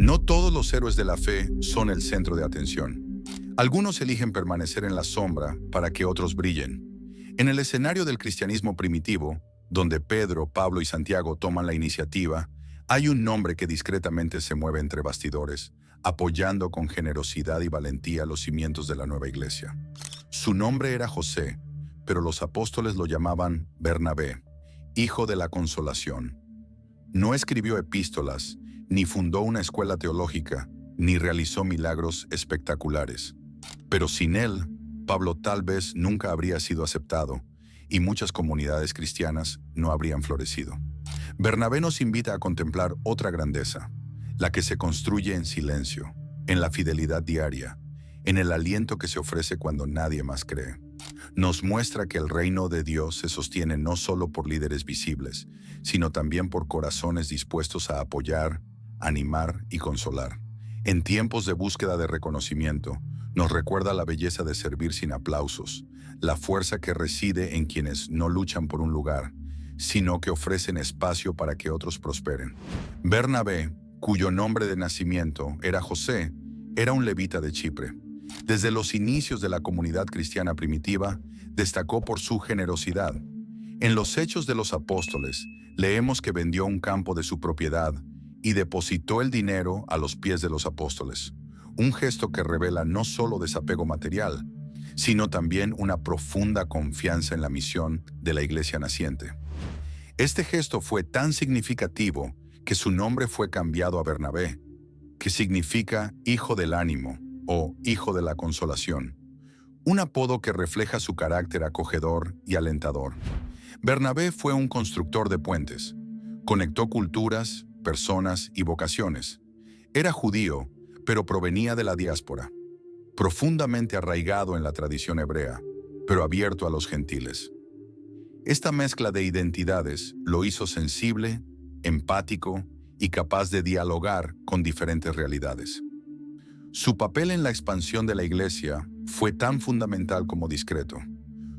No todos los héroes de la fe son el centro de atención. Algunos eligen permanecer en la sombra para que otros brillen. En el escenario del cristianismo primitivo, donde Pedro, Pablo y Santiago toman la iniciativa, hay un nombre que discretamente se mueve entre bastidores, apoyando con generosidad y valentía los cimientos de la nueva iglesia. Su nombre era José, pero los apóstoles lo llamaban Bernabé, hijo de la consolación. No escribió epístolas, ni fundó una escuela teológica, ni realizó milagros espectaculares. Pero sin él, Pablo tal vez nunca habría sido aceptado, y muchas comunidades cristianas no habrían florecido. Bernabé nos invita a contemplar otra grandeza, la que se construye en silencio, en la fidelidad diaria, en el aliento que se ofrece cuando nadie más cree. Nos muestra que el reino de Dios se sostiene no solo por líderes visibles, sino también por corazones dispuestos a apoyar, animar y consolar. En tiempos de búsqueda de reconocimiento, nos recuerda la belleza de servir sin aplausos, la fuerza que reside en quienes no luchan por un lugar, sino que ofrecen espacio para que otros prosperen. Bernabé, cuyo nombre de nacimiento era José, era un levita de Chipre. Desde los inicios de la comunidad cristiana primitiva, destacó por su generosidad. En los Hechos de los Apóstoles, leemos que vendió un campo de su propiedad y depositó el dinero a los pies de los apóstoles, un gesto que revela no solo desapego material, sino también una profunda confianza en la misión de la iglesia naciente. Este gesto fue tan significativo que su nombre fue cambiado a Bernabé, que significa hijo del ánimo o hijo de la consolación, un apodo que refleja su carácter acogedor y alentador. Bernabé fue un constructor de puentes, conectó culturas, personas y vocaciones. Era judío, pero provenía de la diáspora, profundamente arraigado en la tradición hebrea, pero abierto a los gentiles. Esta mezcla de identidades lo hizo sensible, empático y capaz de dialogar con diferentes realidades. Su papel en la expansión de la iglesia fue tan fundamental como discreto.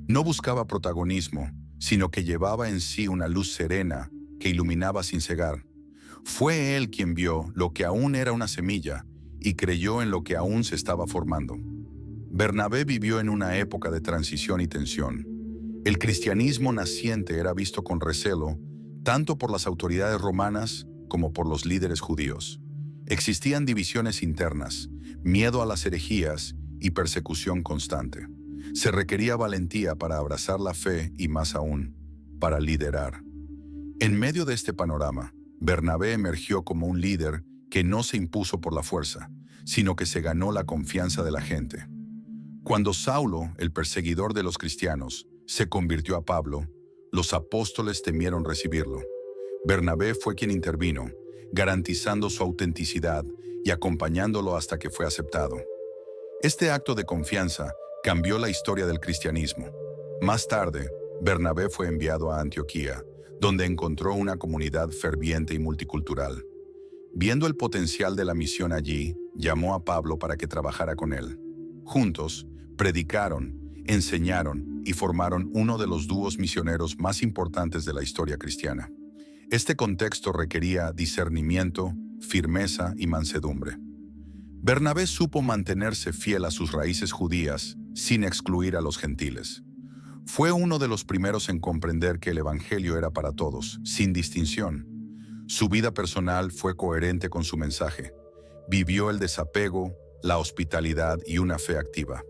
No buscaba protagonismo, sino que llevaba en sí una luz serena que iluminaba sin cegar. Fue él quien vio lo que aún era una semilla y creyó en lo que aún se estaba formando. Bernabé vivió en una época de transición y tensión. El cristianismo naciente era visto con recelo, tanto por las autoridades romanas como por los líderes judíos. Existían divisiones internas, miedo a las herejías y persecución constante. Se requería valentía para abrazar la fe y, más aún, para liderar. En medio de este panorama, Bernabé emergió como un líder que no se impuso por la fuerza, sino que se ganó la confianza de la gente. Cuando Saulo, el perseguidor de los cristianos, se convirtió a Pablo, los apóstoles temieron recibirlo. Bernabé fue quien intervino, garantizando su autenticidad y acompañándolo hasta que fue aceptado. Este acto de confianza cambió la historia del cristianismo. Más tarde, Bernabé fue enviado a Antioquía, donde encontró una comunidad ferviente y multicultural. Viendo el potencial de la misión allí, llamó a Pablo para que trabajara con él. Juntos, predicaron, enseñaron y formaron uno de los dúos misioneros más importantes de la historia cristiana. Este contexto requería discernimiento, firmeza y mansedumbre. Bernabé supo mantenerse fiel a sus raíces judías sin excluir a los gentiles. Fue uno de los primeros en comprender que el evangelio era para todos, sin distinción. Su vida personal fue coherente con su mensaje. Vivió el desapego, la hospitalidad y una fe activa.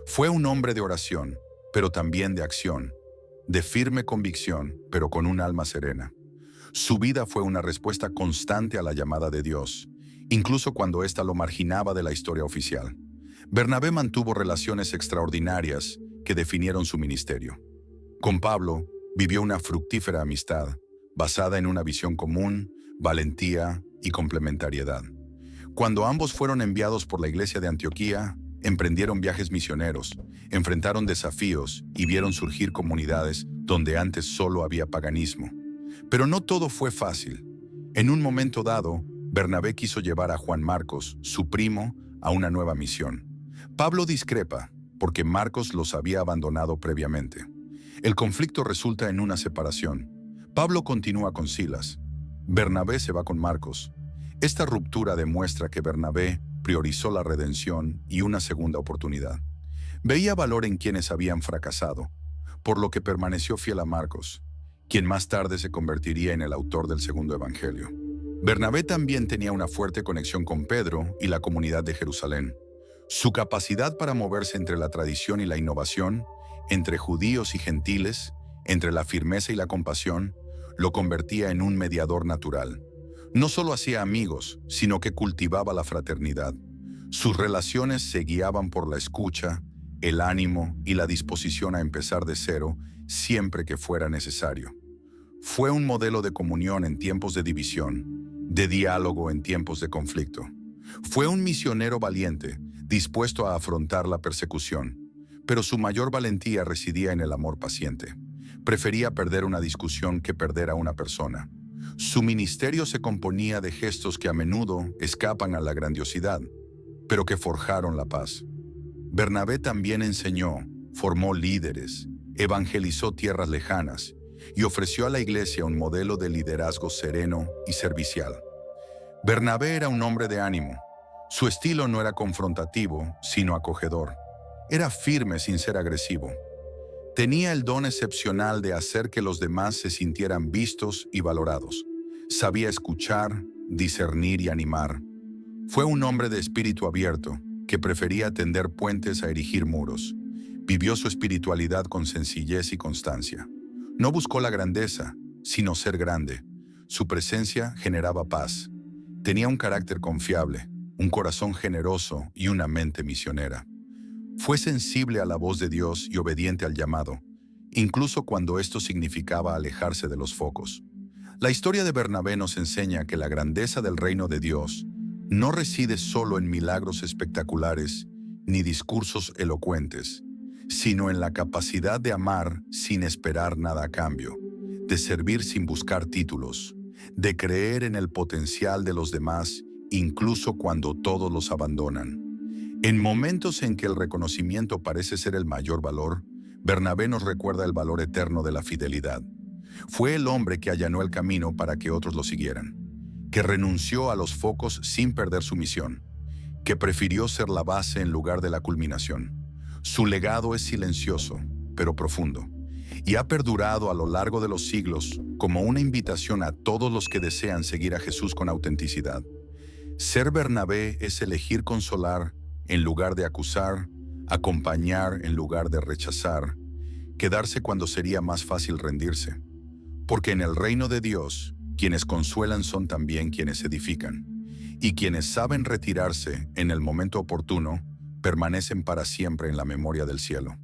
Fue un hombre de oración, pero también de acción, de firme convicción, pero con un alma serena. Su vida fue una respuesta constante a la llamada de Dios, incluso cuando ésta lo marginaba de la historia oficial. Bernabé mantuvo relaciones extraordinarias que definieron su ministerio. Con Pablo, vivió una fructífera amistad, basada en una visión común, valentía y complementariedad. Cuando ambos fueron enviados por la iglesia de Antioquía, emprendieron viajes misioneros, enfrentaron desafíos y vieron surgir comunidades donde antes solo había paganismo. Pero no todo fue fácil. En un momento dado, Bernabé quiso llevar a Juan Marcos, su primo, a una nueva misión. Pablo discrepa, porque Marcos los había abandonado previamente. El conflicto resulta en una separación. Pablo continúa con Silas. Bernabé se va con Marcos. Esta ruptura demuestra que Bernabé priorizó la redención y una segunda oportunidad. Veía valor en quienes habían fracasado, por lo que permaneció fiel a Marcos, quien más tarde se convertiría en el autor del segundo evangelio. Bernabé también tenía una fuerte conexión con Pedro y la comunidad de Jerusalén. Su capacidad para moverse entre la tradición y la innovación, entre judíos y gentiles, entre la firmeza y la compasión, lo convertía en un mediador natural. No solo hacía amigos, sino que cultivaba la fraternidad. Sus relaciones se guiaban por la escucha, el ánimo y la disposición a empezar de cero siempre que fuera necesario. Fue un modelo de comunión en tiempos de división, de diálogo en tiempos de conflicto. Fue un misionero valiente, dispuesto a afrontar la persecución, pero su mayor valentía residía en el amor paciente. Prefería perder una discusión que perder a una persona. Su ministerio se componía de gestos que a menudo escapan a la grandiosidad, pero que forjaron la paz. Bernabé también enseñó, formó líderes, evangelizó tierras lejanas y ofreció a la iglesia un modelo de liderazgo sereno y servicial. Bernabé era un hombre de ánimo. Su estilo no era confrontativo, sino acogedor. Era firme sin ser agresivo. Tenía el don excepcional de hacer que los demás se sintieran vistos y valorados. Sabía escuchar, discernir y animar. Fue un hombre de espíritu abierto, que prefería tender puentes a erigir muros. Vivió su espiritualidad con sencillez y constancia. No buscó la grandeza, sino ser grande. Su presencia generaba paz. Tenía un carácter confiable, un corazón generoso y una mente misionera. Fue sensible a la voz de Dios y obediente al llamado, incluso cuando esto significaba alejarse de los focos. La historia de Bernabé nos enseña que la grandeza del reino de Dios no reside solo en milagros espectaculares ni discursos elocuentes, sino en la capacidad de amar sin esperar nada a cambio, de servir sin buscar títulos, de creer en el potencial de los demás incluso cuando todos los abandonan. En momentos en que el reconocimiento parece ser el mayor valor, Bernabé nos recuerda el valor eterno de la fidelidad. Fue el hombre que allanó el camino para que otros lo siguieran, que renunció a los focos sin perder su misión, que prefirió ser la base en lugar de la culminación. Su legado es silencioso, pero profundo, y ha perdurado a lo largo de los siglos como una invitación a todos los que desean seguir a Jesús con autenticidad. Ser Bernabé es elegir consolar en lugar de acusar, acompañar en lugar de rechazar, quedarse cuando sería más fácil rendirse. Porque en el reino de Dios, quienes consuelan son también quienes edifican, y quienes saben retirarse en el momento oportuno, permanecen para siempre en la memoria del cielo.